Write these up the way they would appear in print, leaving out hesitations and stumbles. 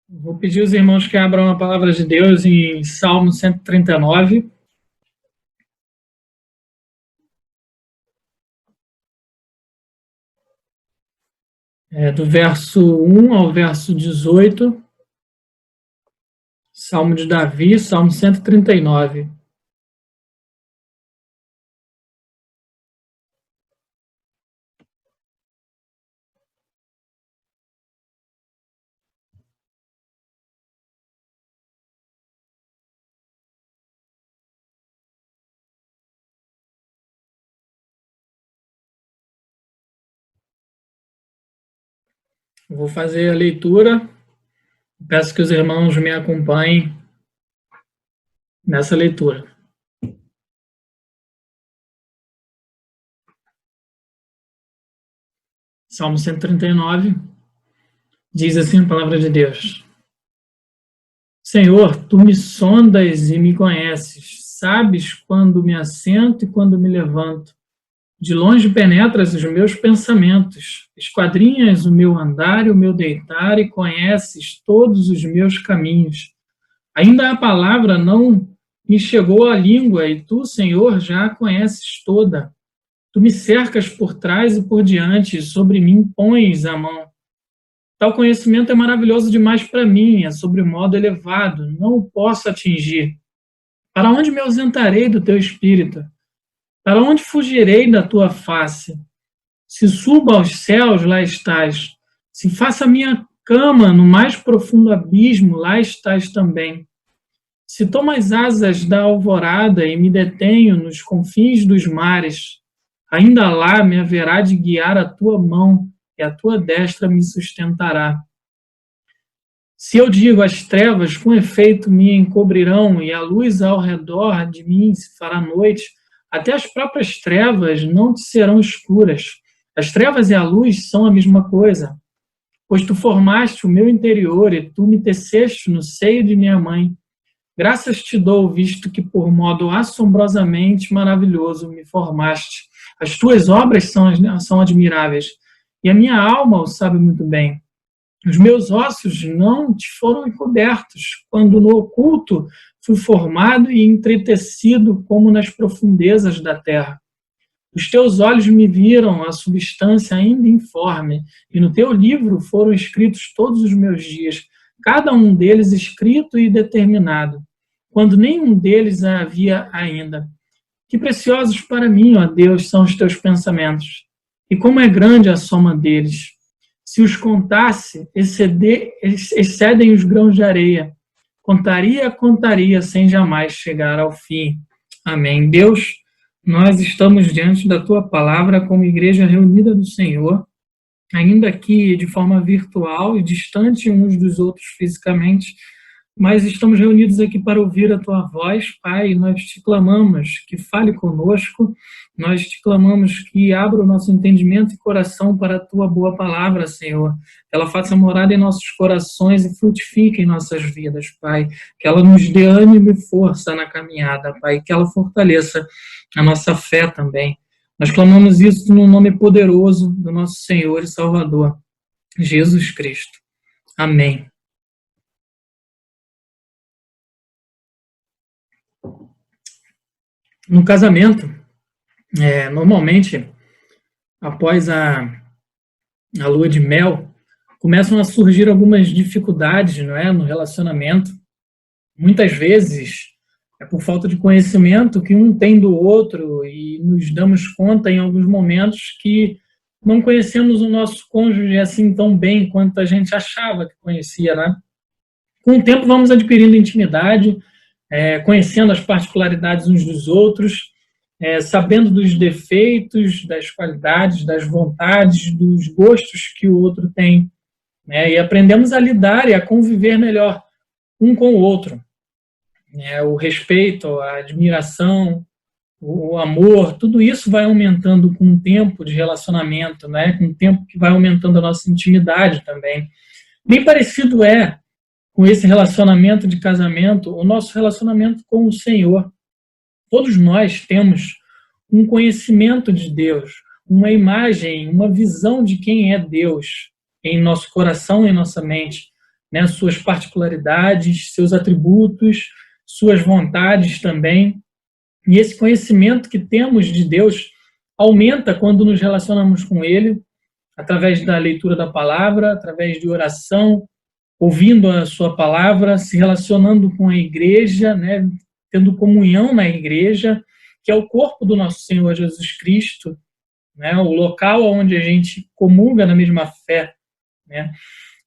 Vou pedir aos irmãos que abram a palavra de Deus em Salmo 139. Do verso 1 ao verso 18. Salmo de Davi, Salmo 139. Vou fazer a leitura. Peço que os irmãos me acompanhem nessa leitura. Salmo 139 diz assim a palavra de Deus: Senhor, tu me sondas e me conheces, sabes quando me assento e quando me levanto. De longe penetras os meus pensamentos, esquadrinhas o meu andar e o meu deitar e conheces todos os meus caminhos. Ainda a palavra não me chegou à língua e tu, Senhor, já a conheces toda. Tu me cercas por trás e por diante, e sobre mim pões a mão. Tal conhecimento é maravilhoso demais para mim, é sobre modo elevado, não o posso atingir. Para onde me ausentarei do teu espírito? Para onde fugirei da tua face? Se suba aos céus, lá estás. Se faça a minha cama no mais profundo abismo, lá estás também. Se tomo as asas da alvorada e me detenho nos confins dos mares, ainda lá me haverá de guiar a tua mão e a tua destra me sustentará. Se eu digo as trevas com efeito me encobrirão e a luz ao redor de mim se fará noite, até as próprias trevas não te serão escuras. As trevas e a luz são a mesma coisa, pois tu formaste o meu interior e tu me teceste no seio de minha mãe. Graças te dou, visto que por modo assombrosamente maravilhoso me formaste. As tuas obras são admiráveis, e a minha alma o sabe muito bem. Os meus ossos não te foram encobertos, quando no oculto fui formado e entretecido como nas profundezas da terra. Os teus olhos me viram a substância ainda informe, e no teu livro foram escritos todos os meus dias, cada um deles escrito e determinado, quando nenhum deles havia ainda. Que preciosos para mim, ó Deus, são os teus pensamentos, e como é grande a soma deles. Se os contasse, excedem os grãos de areia. Contaria, sem jamais chegar ao fim. Amém. Deus, nós estamos diante da tua palavra como igreja reunida do Senhor, ainda que de forma virtual e distante uns dos outros fisicamente, mas estamos reunidos aqui para ouvir a tua voz, Pai, e nós te clamamos que fale conosco, nós te clamamos que abra o nosso entendimento e coração para a tua boa palavra, Senhor, que ela faça morada em nossos corações e frutifique em nossas vidas, Pai, que ela nos dê ânimo e força na caminhada, Pai, que ela fortaleça a nossa fé também. Nós clamamos isso no nome poderoso do nosso Senhor e Salvador, Jesus Cristo. Amém. No casamento, normalmente, após a lua de mel, começam a surgir algumas dificuldades, não é, no relacionamento. Muitas vezes é por falta de conhecimento que um tem do outro e nos damos conta em alguns momentos que não conhecemos o nosso cônjuge assim tão bem quanto a gente achava que conhecia, né? Com o tempo vamos adquirindo intimidade, conhecendo as particularidades uns dos outros, sabendo dos defeitos, das qualidades, das vontades, dos gostos que o outro tem, né? E aprendemos a lidar e a conviver melhor um com o outro. O respeito, a admiração, o amor, tudo isso vai aumentando com o tempo de relacionamento, né? Com o tempo que vai aumentando a nossa intimidade também. Bem parecido com esse relacionamento de casamento, o nosso relacionamento com o Senhor. Todos nós temos um conhecimento de Deus, uma imagem, uma visão de quem é Deus em nosso coração e em nossa mente. né, suas particularidades, seus atributos, suas vontades também. E esse conhecimento que temos de Deus aumenta quando nos relacionamos com Ele, através da leitura da palavra, através de oração, ouvindo a sua palavra, se relacionando com a igreja, né, tendo comunhão na igreja, que é o corpo do nosso Senhor Jesus Cristo, né, o local onde a gente comunga na mesma fé, né.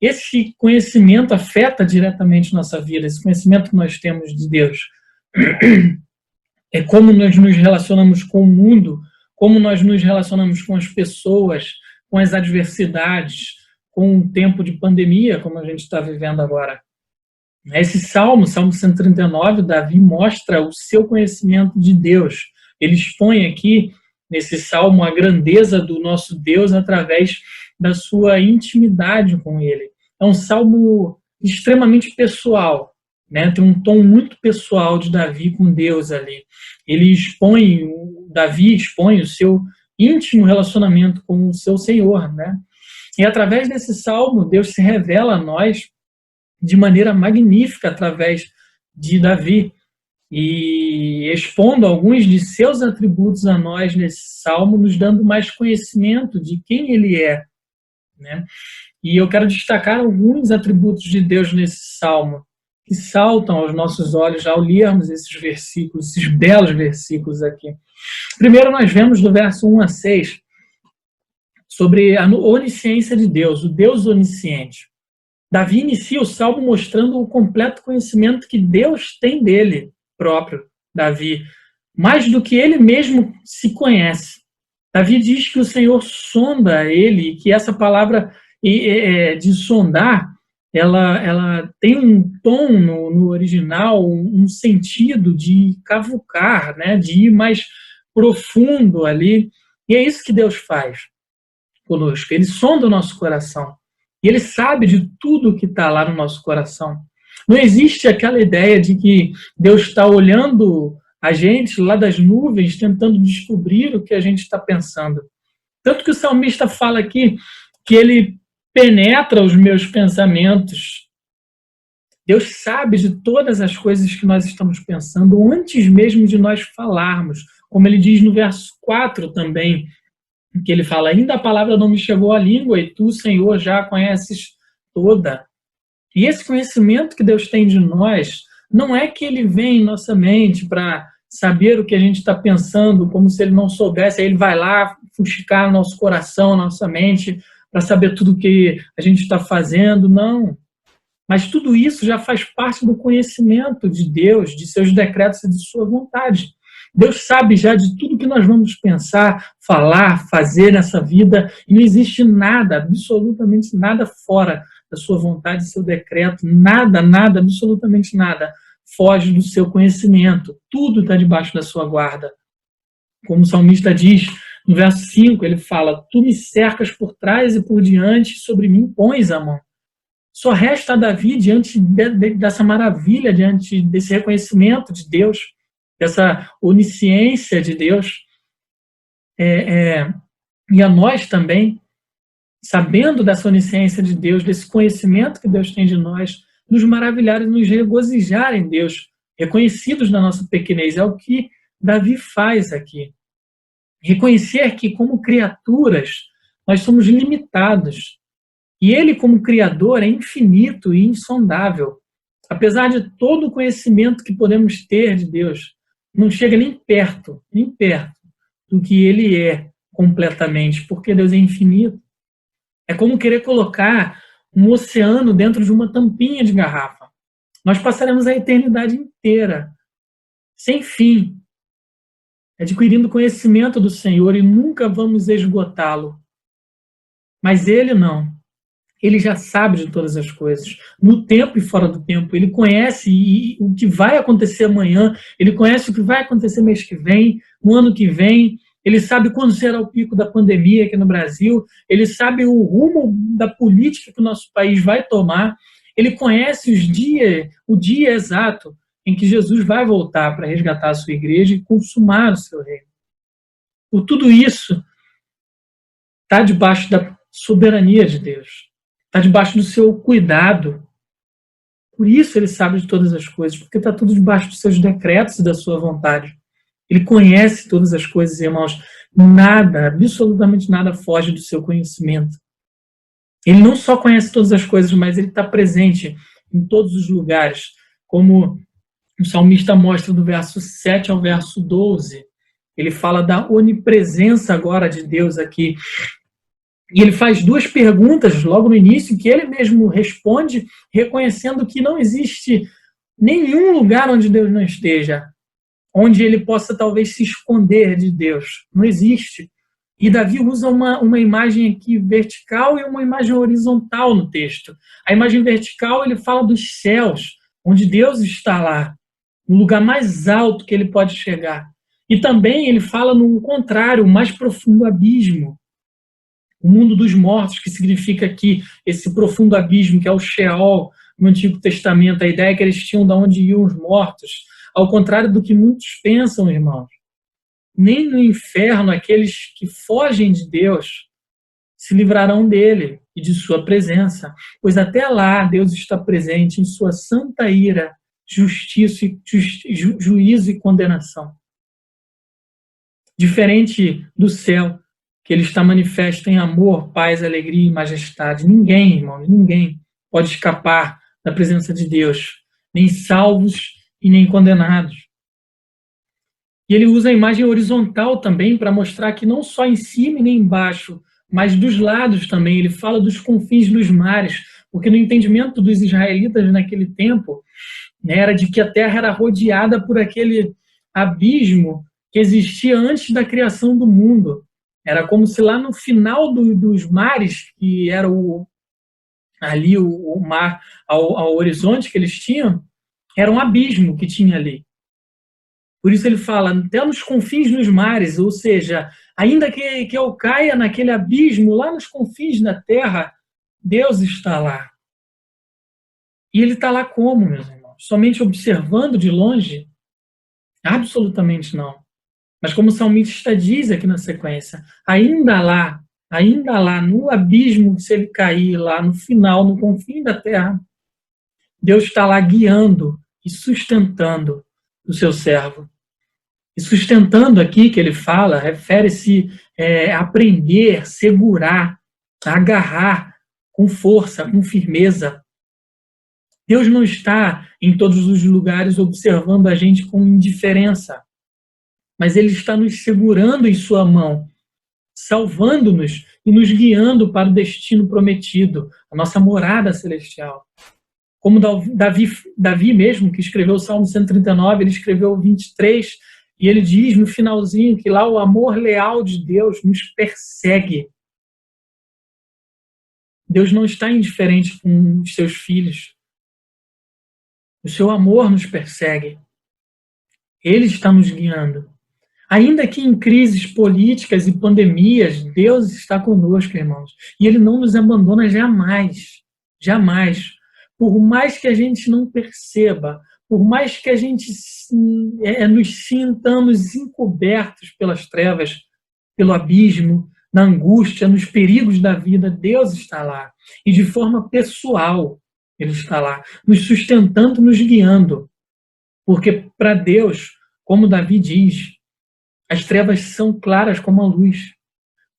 Esse conhecimento afeta diretamente nossa vida, esse conhecimento que nós temos de Deus. É como nós nos relacionamos com o mundo, como nós nos relacionamos com as pessoas, com as adversidades, com o tempo de pandemia, como a gente está vivendo agora. Esse Salmo 139, Davi mostra o seu conhecimento de Deus. Ele expõe aqui, nesse Salmo, a grandeza do nosso Deus através da sua intimidade com Ele. É um Salmo extremamente pessoal, né? Tem um tom muito pessoal de Davi com Deus ali. Davi expõe o seu íntimo relacionamento com o seu Senhor, né? E através desse Salmo, Deus se revela a nós de maneira magnífica através de Davi, e expondo alguns de seus atributos a nós nesse Salmo, nos dando mais conhecimento de quem Ele é, né? E eu quero destacar alguns atributos de Deus nesse Salmo, que saltam aos nossos olhos ao lermos esses versículos, esses belos versículos aqui. Primeiro nós vemos do verso 1 a 6, sobre a onisciência de Deus, o Deus onisciente. Davi inicia o Salmo mostrando o completo conhecimento que Deus tem dele próprio, Davi, mais do que ele mesmo se conhece. Davi diz que o Senhor sonda ele, e que essa palavra de sondar, ela tem um tom no original, um sentido de cavucar, né, de ir mais profundo ali. E é isso que Deus faz conosco. Ele sonda o nosso coração. E Ele sabe de tudo que está lá no nosso coração. Não existe aquela ideia de que Deus está olhando a gente lá das nuvens, tentando descobrir o que a gente está pensando. Tanto que o salmista fala aqui que Ele penetra os meus pensamentos. Deus sabe de todas as coisas que nós estamos pensando antes mesmo de nós falarmos. Como Ele diz no verso 4 também, que Ele fala, ainda a palavra não me chegou à língua e tu, Senhor, já a conheces toda. E esse conhecimento que Deus tem de nós, não é que Ele vem em nossa mente para saber o que a gente está pensando, como se Ele não soubesse, aí Ele vai lá fuxicar nosso coração, nossa mente, para saber tudo o que a gente está fazendo, não. Mas tudo isso já faz parte do conhecimento de Deus, de seus decretos e de sua vontade. Deus sabe já de tudo que nós vamos pensar, falar, fazer nessa vida, e não existe nada, absolutamente nada fora da sua vontade e seu decreto, nada, absolutamente nada foge do seu conhecimento, tudo está debaixo da sua guarda. Como o salmista diz, no verso 5, ele fala, tu me cercas por trás e por diante, sobre mim pões a mão. Só resta a Davi, diante dessa maravilha, diante desse reconhecimento de Deus, dessa onisciência de Deus, e a nós também, sabendo dessa onisciência de Deus, desse conhecimento que Deus tem de nós, nos maravilhar e nos regozijar em Deus, reconhecidos na nossa pequenez. É o que Davi faz aqui. Reconhecer que, como criaturas, nós somos limitados. E Ele, como Criador, é infinito e insondável. Apesar de todo o conhecimento que podemos ter de Deus, não chega nem perto do que Ele é completamente, porque Deus é infinito. É como querer colocar um oceano dentro de uma tampinha de garrafa. Nós passaremos a eternidade inteira, sem fim, adquirindo conhecimento do Senhor e nunca vamos esgotá-lo. Mas Ele não. Ele já sabe de todas as coisas, no tempo e fora do tempo. Ele conhece o que vai acontecer amanhã, Ele conhece o que vai acontecer mês que vem, no ano que vem. Ele sabe quando será o pico da pandemia aqui no Brasil, Ele sabe o rumo da política que o nosso país vai tomar, Ele conhece o dia exato em que Jesus vai voltar para resgatar a sua igreja e consumar o seu reino. Por tudo isso, está debaixo da soberania de Deus, está debaixo do seu cuidado, Por isso ele sabe de todas as coisas, porque está tudo debaixo dos seus decretos e da sua vontade. Ele conhece todas as coisas, irmãos. Nada, absolutamente nada foge do seu conhecimento. Ele não só conhece todas as coisas, mas ele está presente em todos os lugares, como o salmista mostra do verso 7 ao verso 12. Ele fala da onipresença agora de Deus aqui. E ele faz duas perguntas logo no início, que ele mesmo responde, reconhecendo que não existe nenhum lugar onde Deus não esteja, onde ele possa talvez se esconder de Deus. Não existe. E Davi usa uma imagem aqui vertical e uma imagem horizontal no texto. A imagem vertical, ele fala dos céus, onde Deus está lá, no lugar mais alto que ele pode chegar. E também ele fala no contrário, o mais profundo abismo, o mundo dos mortos, que significa aqui esse profundo abismo, que é o Sheol no Antigo Testamento, a ideia que eles tinham de onde iam os mortos. Ao contrário do que muitos pensam, irmãos, nem no inferno aqueles que fogem de Deus se livrarão dele e de sua presença, pois até lá Deus está presente em sua santa ira, justiça, juízo e condenação. Diferente do céu, que ele está manifesto em amor, paz, alegria e majestade. Ninguém, irmão, ninguém pode escapar da presença de Deus, nem salvos e nem condenados. E ele usa a imagem horizontal também para mostrar que não só em cima e nem embaixo, mas dos lados também. Ele fala dos confins dos mares, porque no entendimento dos israelitas naquele tempo, né, era de que a terra era rodeada por aquele abismo que existia antes da criação do mundo. Era como se lá no final dos mares, que era ali o mar ao horizonte que eles tinham, era um abismo que tinha ali. Por isso ele fala, até nos confins dos mares, ou seja, ainda que eu caia naquele abismo, lá nos confins da terra, Deus está lá. E ele está lá como, meus irmãos? Somente observando de longe? Absolutamente não. Mas como o salmista diz aqui na sequência, ainda lá, no abismo, se ele cair lá no final, no confim da terra, Deus está lá guiando e sustentando o seu servo. E sustentando aqui, que ele fala, refere-se a prender, segurar, agarrar com força, com firmeza. Deus não está em todos os lugares observando a gente com indiferença, mas ele está nos segurando em sua mão, salvando-nos e nos guiando para o destino prometido, a nossa morada celestial. Como Davi mesmo, que escreveu o Salmo 139, ele escreveu o 23, e ele diz no finalzinho que lá o amor leal de Deus nos persegue. Deus não está indiferente com os seus filhos. O seu amor nos persegue. Ele está nos guiando. Ainda que em crises políticas e pandemias, Deus está conosco, irmãos. E Ele não nos abandona jamais. Jamais. Por mais que a gente não perceba, por mais que a gente nos sintamos encobertos pelas trevas, pelo abismo, na angústia, nos perigos da vida, Deus está lá. E de forma pessoal, Ele está lá, nos sustentando, nos guiando. Porque para Deus, como Davi diz, as trevas são claras como a luz,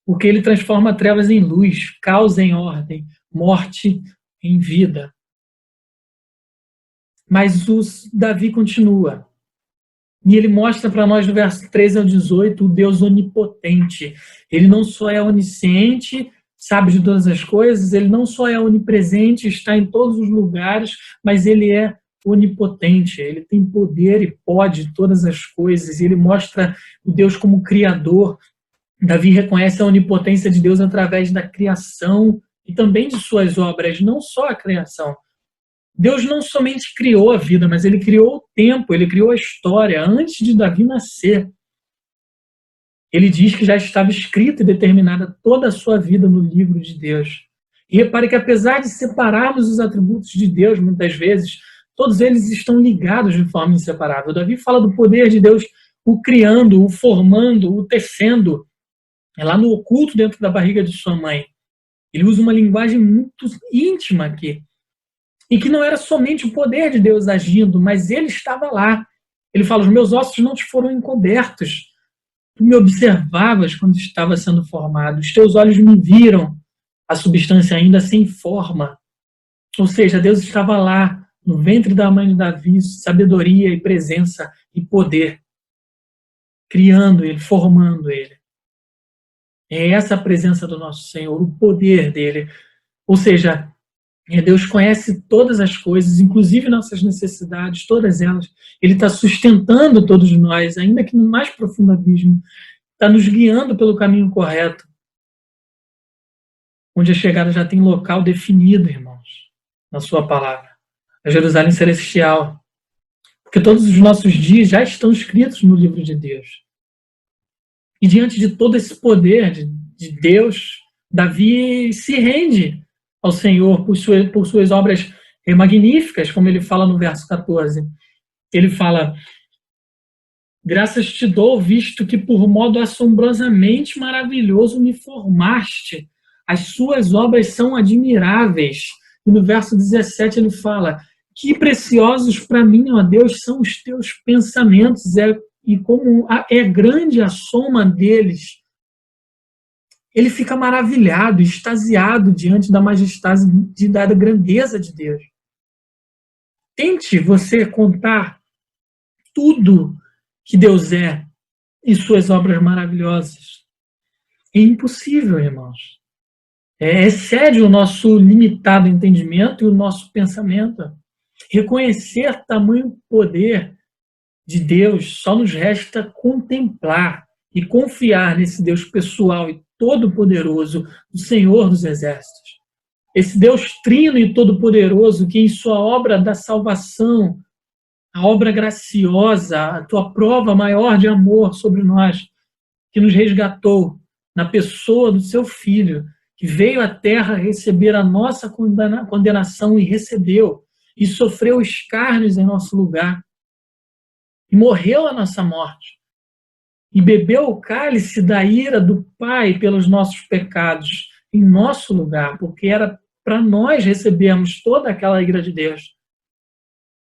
porque ele transforma trevas em luz, causa em ordem, morte em vida. Mas o Davi continua. E ele mostra para nós, no verso 13 ao 18, o Deus onipotente. Ele não só é onisciente, sabe de todas as coisas, ele não só é onipresente, está em todos os lugares, mas ele é onipotente, ele tem poder e pode todas as coisas, e ele mostra o Deus como criador. Davi reconhece a onipotência de Deus através da criação e também de suas obras, não só a criação. Deus não somente criou a vida, mas ele criou o tempo, ele criou a história antes de Davi nascer. Ele diz que já estava escrita e determinada toda a sua vida no livro de Deus. E repare que apesar de separarmos os atributos de Deus muitas vezes, todos eles estão ligados de forma inseparável. Davi fala do poder de Deus, o criando, o formando, o tecendo. É lá no oculto dentro da barriga de sua mãe. Ele usa uma linguagem muito íntima aqui. E que não era somente o poder de Deus agindo, mas ele estava lá. Ele fala, os meus ossos não te foram encobertos. Tu me observavas quando estava sendo formado. Os teus olhos me viram, a substância ainda sem forma. Ou seja, Deus estava lá, no ventre da mãe de Davi, sabedoria e presença e poder, criando ele, formando ele. É essa a presença do nosso Senhor, o poder dele. Ou seja, Deus conhece todas as coisas, inclusive nossas necessidades, todas elas. Ele está sustentando todos nós, ainda que no mais profundo abismo. Está nos guiando pelo caminho correto. Onde a chegada já tem local definido, irmãos, na sua palavra. A Jerusalém Celestial. Porque todos os nossos dias já estão escritos no livro de Deus. E diante de todo esse poder de Deus, Davi se rende ao Senhor por suas obras magníficas, como ele fala no verso 14. Ele fala, graças te dou, visto que por modo assombrosamente maravilhoso me formaste. As suas obras são admiráveis. E no verso 17 ele fala, que preciosos para mim, ó Deus, são os teus pensamentos, e como é grande a soma deles. Ele fica maravilhado, extasiado diante da majestade, da grandeza de Deus. Tente você contar tudo que Deus é e suas obras maravilhosas. É impossível, irmãos. Excede o nosso limitado entendimento e o nosso pensamento. Reconhecer tamanho poder de Deus, só nos resta contemplar e confiar nesse Deus pessoal e todo-poderoso, o Senhor dos Exércitos. Esse Deus trino e todo-poderoso que em sua obra da salvação, a obra graciosa, a tua prova maior de amor sobre nós, que nos resgatou na pessoa do seu Filho, que veio à terra receber a nossa condenação e recebeu, e sofreu escárnios em nosso lugar, e morreu a nossa morte, e bebeu o cálice da ira do Pai pelos nossos pecados, em nosso lugar, porque era para nós recebermos toda aquela ira de Deus.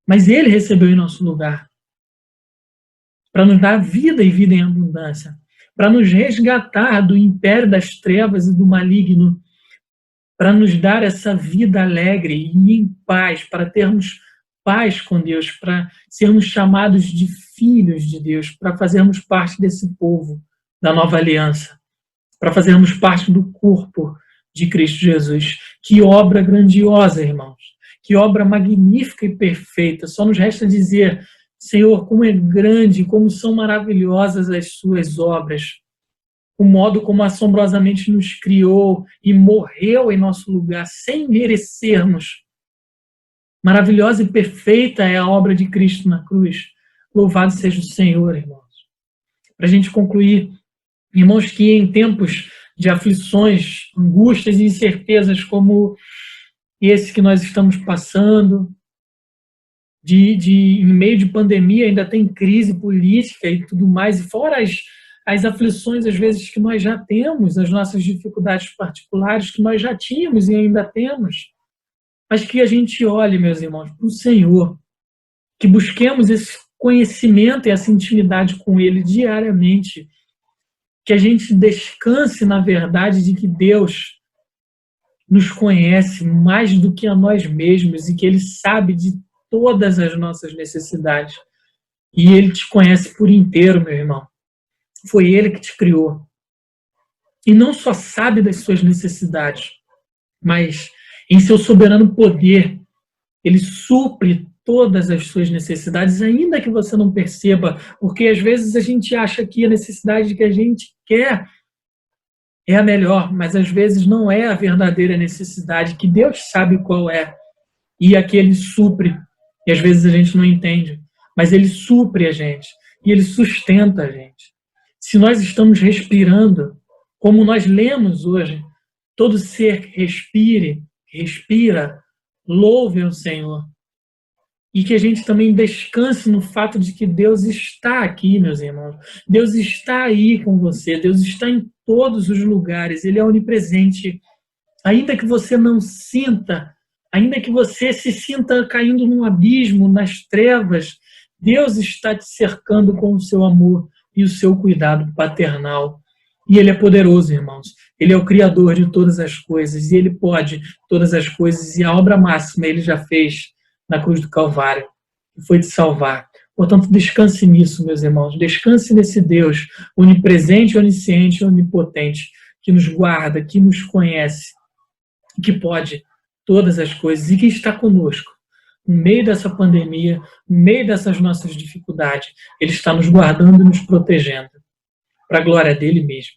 Mas ele recebeu em nosso lugar, para nos dar vida e vida em abundância, para nos resgatar do império das trevas e do maligno, para nos dar essa vida alegre e em paz, para termos paz com Deus, para sermos chamados de filhos de Deus, para fazermos parte desse povo da nova aliança, para fazermos parte do corpo de Cristo Jesus. Que obra grandiosa, irmãos. Que obra magnífica e perfeita. Só nos resta dizer, Senhor, como é grande, como são maravilhosas as suas obras. O modo como assombrosamente nos criou e morreu em nosso lugar, sem merecermos. Maravilhosa e perfeita é a obra de Cristo na cruz. Louvado seja o Senhor, irmãos. Para a gente concluir, irmãos, que em tempos de aflições, angústias e incertezas como esse que nós estamos passando, em meio de pandemia, ainda tem crise política e tudo mais, e fora as aflições, às vezes, que nós já temos, as nossas dificuldades particulares que nós já tínhamos e ainda temos, mas que a gente olhe, meus irmãos, para o Senhor, que busquemos esse conhecimento e essa intimidade com Ele diariamente, que a gente descanse na verdade de que Deus nos conhece mais do que a nós mesmos e que Ele sabe de todas as nossas necessidades. E Ele te conhece por inteiro, meu irmão. Foi Ele que te criou. E não só sabe das suas necessidades, mas em seu soberano poder, Ele supre todas as suas necessidades, ainda que você não perceba, porque às vezes a gente acha que a necessidade que a gente quer é a melhor, mas às vezes não é a verdadeira necessidade, que Deus sabe qual é, e a que Ele supre, e às vezes a gente não entende, mas Ele supre a gente, e Ele sustenta a gente. Se nós estamos respirando, como nós lemos hoje, todo ser que respira, louve o Senhor. E que a gente também descanse no fato de que Deus está aqui, meus irmãos. Deus está aí com você. Deus está em todos os lugares. Ele é onipresente. Ainda que você não sinta Ainda que você se sinta caindo num abismo, nas trevas, Deus está te cercando com o seu amor e o seu cuidado paternal. E Ele é poderoso, irmãos. Ele é o Criador de todas as coisas, e Ele pode todas as coisas, e a obra máxima Ele já fez na cruz do Calvário, que foi te salvar. Portanto, descanse nisso, meus irmãos. Descanse nesse Deus onipresente, onisciente, onipotente, que nos guarda, que nos conhece, que pode todas as coisas e que está conosco. No meio dessa pandemia, no meio dessas nossas dificuldades, Ele está nos guardando e nos protegendo, para a glória dele mesmo.